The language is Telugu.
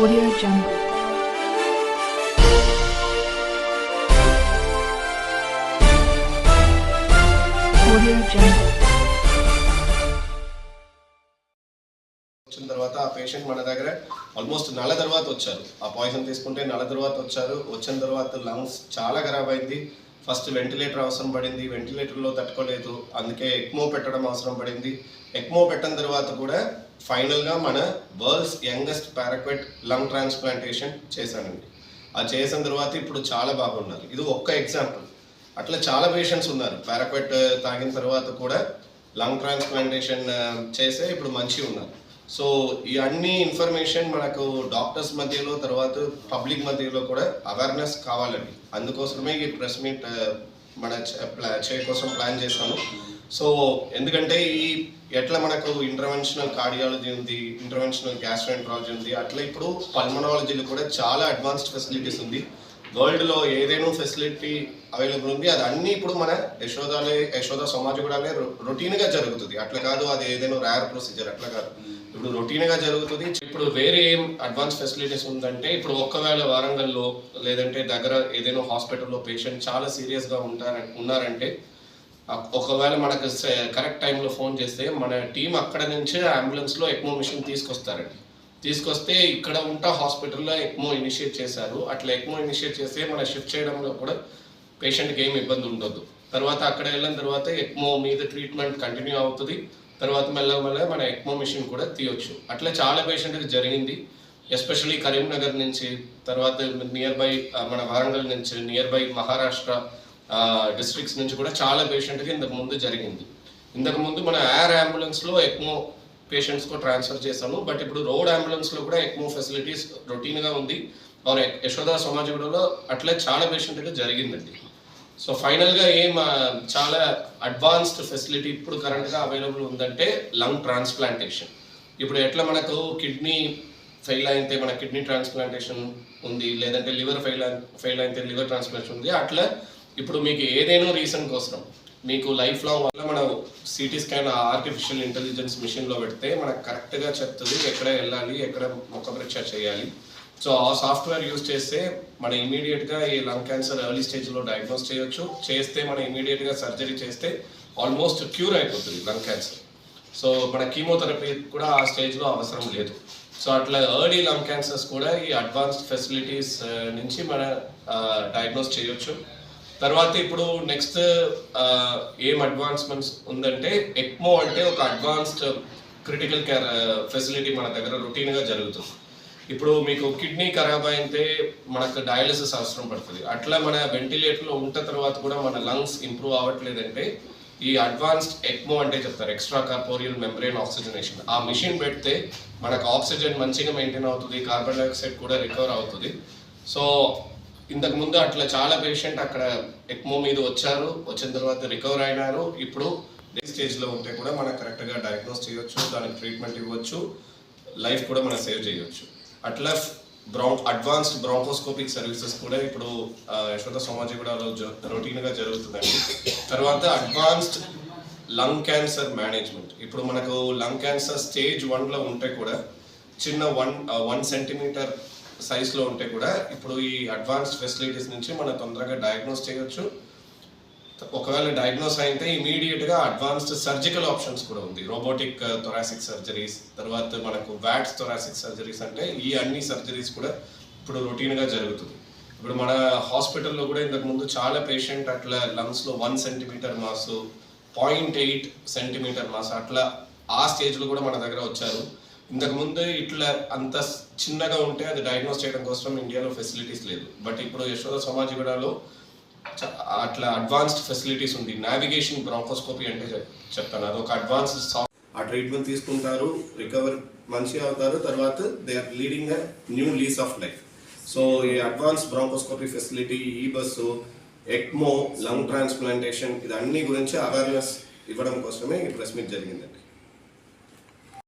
Audio Jungle. Audio Jungle. వచ్చిన తర్వాత ఆ పేషెంట్ మన దగ్గర ఆల్మోస్ట్ నెల తర్వాత వచ్చారు. ఆ పాయిజన్ తీసుకుంటే నెల తర్వాత వచ్చారు. వచ్చిన తర్వాత లంగ్స్ చాలా ఖరాబ్ అయింది. ఫస్ట్ వెంటిలేటర్ అవసరం పడింది, వెంటిలేటర్లో తట్టుకోలేదు, అందుకే ఎక్మో పెట్టడం అవసరం పడింది. ఎక్మో పెట్టిన తర్వాత కూడా ఫైనల్గా మన వరల్డ్స్ యంగెస్ట్ పారాక్వెట్ లంగ్ ట్రాన్స్ప్లాంటేషన్ చేశానండి. అది చేసిన తర్వాత ఇప్పుడు చాలా బాగున్నారు. ఇది ఒక్క ఎగ్జాంపుల్, అట్లా చాలా పేషెంట్స్ ఉన్నారు. పారాక్వెట్ తాగిన తర్వాత కూడా లంగ్ ట్రాన్స్ప్లాంటేషన్ చేసే ఇప్పుడు మంచిగా ఉన్నారు. సో ఈ అన్ని ఇన్ఫర్మేషన్ మనకు డాక్టర్స్ మధ్యలో తర్వాత పబ్లిక్ మధ్యలో కూడా అవేర్నెస్ కావాలండి. అందుకోసమే ఈ ప్రెస్ మీట్ మన కోసం ప్లాన్ చేశాను. సో ఎందుకంటే ఈ ఎట్లా మనకు ఇంటర్వెన్షనల్ కార్డియాలజీ ఉంది, ఇంటర్వెన్షనల్ గ్యాస్ట్రోఎంట్రాలజీ ఉంది, అట్లా ఇప్పుడు పల్మనాలజీలో కూడా చాలా అడ్వాన్స్డ్ ఫెసిలిటీస్ ఉంది. వరల్డ్లో ఏదైనా ఫెసిలిటీ అవైలబుల్ ఉంది. అది అన్నీ ఇప్పుడు మన యశోద సమాజగూడలే రొటీన్గా జరుగుతుంది. అట్లా కాదు అది ఏదైనా రేర్ ప్రొసీజర్, అట్లా కాదు, ఇప్పుడు రొటీన్గా జరుగుతుంది. ఇప్పుడు వేరే ఏం అడ్వాన్స్ ఫెసిలిటీస్ ఉందంటే, ఇప్పుడు ఒక్కవేళ వారంగల్లో లేదంటే దగ్గర ఏదైనా హాస్పిటల్లో పేషెంట్ చాలా సీరియస్గా ఉన్నారంటే ఒకవేళ మనకు కరెక్ట్ టైంలో ఫోన్ చేస్తే మన టీం అక్కడ నుంచే అంబులెన్స్లో ఎక్మో మిషన్ తీసుకొస్తారండి. తీసుకొస్తే ఇక్కడ ఉంటా హాస్పిటల్లో ఎక్మో ఇనిషియేట్ చేశారు. అట్లా ఎక్మో ఇనిషియేట్ చేస్తే మన షిఫ్ట్ చేయడంలో కూడా పేషెంట్కి ఏమి ఇబ్బంది ఉండదు. తర్వాత అక్కడ వెళ్ళిన తర్వాత ఎక్మో మీద ట్రీట్మెంట్ కంటిన్యూ అవుతుంది. తర్వాత మెల్లగా మన ఎక్మో మిషన్ కూడా తీయొచ్చు. అట్లా చాలా పేషెంట్కి జరిగింది. ఎస్పెషల్లీ కరీంనగర్ నుంచి, తర్వాత నియర్ బై మన వరంగల్ నుంచి, నియర్ బై మహారాష్ట్ర డిస్ట్రిక్ట్స్ నుంచి కూడా చాలా పేషెంట్కి ఇంతకు ముందు జరిగింది. ఇంతకు ముందు మన ఎయిర్ అంబులెన్స్లో ఎక్మో పేషెంట్స్కు ట్రాన్స్ఫర్ చేశాను. బట్ ఇప్పుడు రోడ్ అంబులెన్స్లో కూడా ఎక్మో ఫెసిలిటీస్ రొటీన్గా ఉంది. और యశోద సమాజగూడలో అట్లే చాలా పేషెంట్కి జరిగిందండి. సో ఫైనల్గా చాలా అడ్వాన్స్డ్ ఫెసిలిటీ ఇప్పుడు కరెంట్గా అవైలబుల్ ఉందంటే లంగ్ ట్రాన్స్ప్లాంటేషన్. ఇప్పుడు ఎట్లా మనకు కిడ్నీ ఫెయిల్ అయితే మన కిడ్నీ ట్రాన్స్ప్లాంటేషన్ ఉంది, లేదంటే లివర్ ఫెయిల్ అయితే లివర్ ట్రాన్స్ప్లాంటేషన్ ఉంది. అట్లా ఇప్పుడు మీకు ఏదైనా రీజన్ కోసం మీకు లైఫ్ లాంగ్ వల్ల మనం సిటీ స్కాన్ ఆర్టిఫిషియల్ ఇంటెలిజెన్స్ మిషన్లో పెడితే మనకు కరెక్ట్గా చెప్తుంది ఎక్కడ వెళ్ళాలి, ఎక్కడ ముఖ పరీక్ష చేయాలి. సో ఆ సాఫ్ట్వేర్ యూజ్ చేస్తే మన ఇమీడియట్గా ఈ లంగ్ క్యాన్సర్ ఎర్లీ స్టేజ్లో డయాగ్నోస్ చేయొచ్చు. చేస్తే మన ఇమీడియట్గా సర్జరీ చేస్తే ఆల్మోస్ట్ క్యూర్ అయిపోతుంది లంగ్ క్యాన్సర్. సో మన కీమోథెరపీ కూడా ఆ స్టేజ్లో అవసరం లేదు. సో అట్లా ఎర్లీ లంగ్ క్యాన్సర్స్ కూడా ఈ అడ్వాన్స్డ్ ఫెసిలిటీస్ నుంచి మన డయాగ్నోస్ చేయొచ్చు. తర్వాత ఇప్పుడు నెక్స్ట్ ఏం అడ్వాన్స్మెంట్స్ ఉందంటే ఎక్మో అంటే ఒక అడ్వాన్స్డ్ క్రిటికల్ కేర్ ఫెసిలిటీ మన దగ్గర రొటీన్గా జరుగుతుంది. ఇప్పుడు మీకు కిడ్నీ ఖరాబ్ అయితే మనకు డయాలిసిస్ అవసరం పడుతుంది. అట్లా మన వెంటిలేటర్లో ఉన్న తర్వాత కూడా మన లంగ్స్ ఇంప్రూవ్ అవ్వట్లేదంటే ఈ అడ్వాన్స్డ్ ఎక్మో అంటే చెప్తారు, ఎక్స్ట్రా కార్పోరియల్ మెంబ్రెయిన్ ఆక్సిజనేషన్. ఆ మిషన్ పెడితే మనకు ఆక్సిజన్ మంచిగా మెయింటైన్ అవుతుంది, కార్బన్ డైఆక్సైడ్ కూడా రికవర్ అవుతుంది. సో ఇంతకు ముందు అట్లా చాలా పేషెంట్ అక్కడ ఎక్మో మీద వచ్చారు, వచ్చిన తర్వాత రికవర్ అయినారు. ఇప్పుడు నెక్స్ట్ స్టేజ్లో ఉంటే కూడా మనం కరెక్ట్గా డయాగ్నోస్ చేయొచ్చు, దానికి ట్రీట్మెంట్ ఇవ్వచ్చు, లైఫ్ కూడా మనం సేవ్ చేయొచ్చు. అట్లా అడ్వాన్స్డ్ బ్రాంకోస్కోపిక్ సర్వీసెస్ కూడా ఇప్పుడు యశోద సమాజగూడలో రొటీన్గా జరుగుతుందండి. తర్వాత అడ్వాన్స్డ్ లంగ్ క్యాన్సర్ మేనేజ్మెంట్. ఇప్పుడు మనకు లంగ్ క్యాన్సర్ స్టేజ్ 1లో ఉంటే కూడా చిన్న 1 సెంటీమీటర్ సైజ్లో ఉంటే కూడా ఇప్పుడు ఈ అడ్వాన్స్డ్ ఫెసిలిటీస్ నుంచి మనం తొందరగా డయాగ్నోస్ చేయొచ్చు. ఒకవేళ డయాగ్నోస్ అయితే ఇమీడియట్గా అడ్వాన్స్డ్ సర్జికల్ ఆప్షన్స్ కూడా ఉంది. రోబోటిక్ థొరాసిక్ సర్జరీస్, తర్వాత మనకు వ్యాట్స్ థొరాసిక్ సర్జరీస్, అంటే ఈ అన్ని సర్జరీస్ కూడా ఇప్పుడు రొటీన్గా జరుగుతుంది. ఇప్పుడు మన హాస్పిటల్లో కూడా ఇంతకుముందు చాలా పేషెంట్ అట్లా లంగ్స్లో 1 సెంటీమీటర్ మాస్, 0.8 సెంటీమీటర్ మాస్ అట్లా ఆ స్టేజ్లో కూడా మన దగ్గర వచ్చారు. ఇంతకుముందు ఇట్లా అంత చిన్నగా ఉంటే అది డయాగ్నోస్ చేయడం కోసం ఇండియాలో ఫెసిలిటీస్ లేదు. బట్ ఇప్పుడు యశోద సమాజగూడలో అట్లా అడ్వాన్స్డ్ ఫెసిలిటీస్ ఉంది. నావిగేషన్ బ్రాంకోస్కోపీ అంటే చెప్తాను, అది ఒక అడ్వాన్స్డ్ ఆ ట్రీట్మెంట్ తీసుకుంటారు, రికవర్ మంచిగా అవుతారు, తర్వాత they are leading a new lease of life. So ఈ అడ్వాన్స్ బ్రాంకోస్కోపీ ఫెసిలిటీ, ఈ బస్సు, ఎక్మో, లంగ్ ట్రాన్స్ప్లాంటేషన్, ఇది అన్ని గురించి అవేర్నెస్ ఇవ్వడం కోసమే ఈ ప్రెస్ మీట్ జరిగిందండి.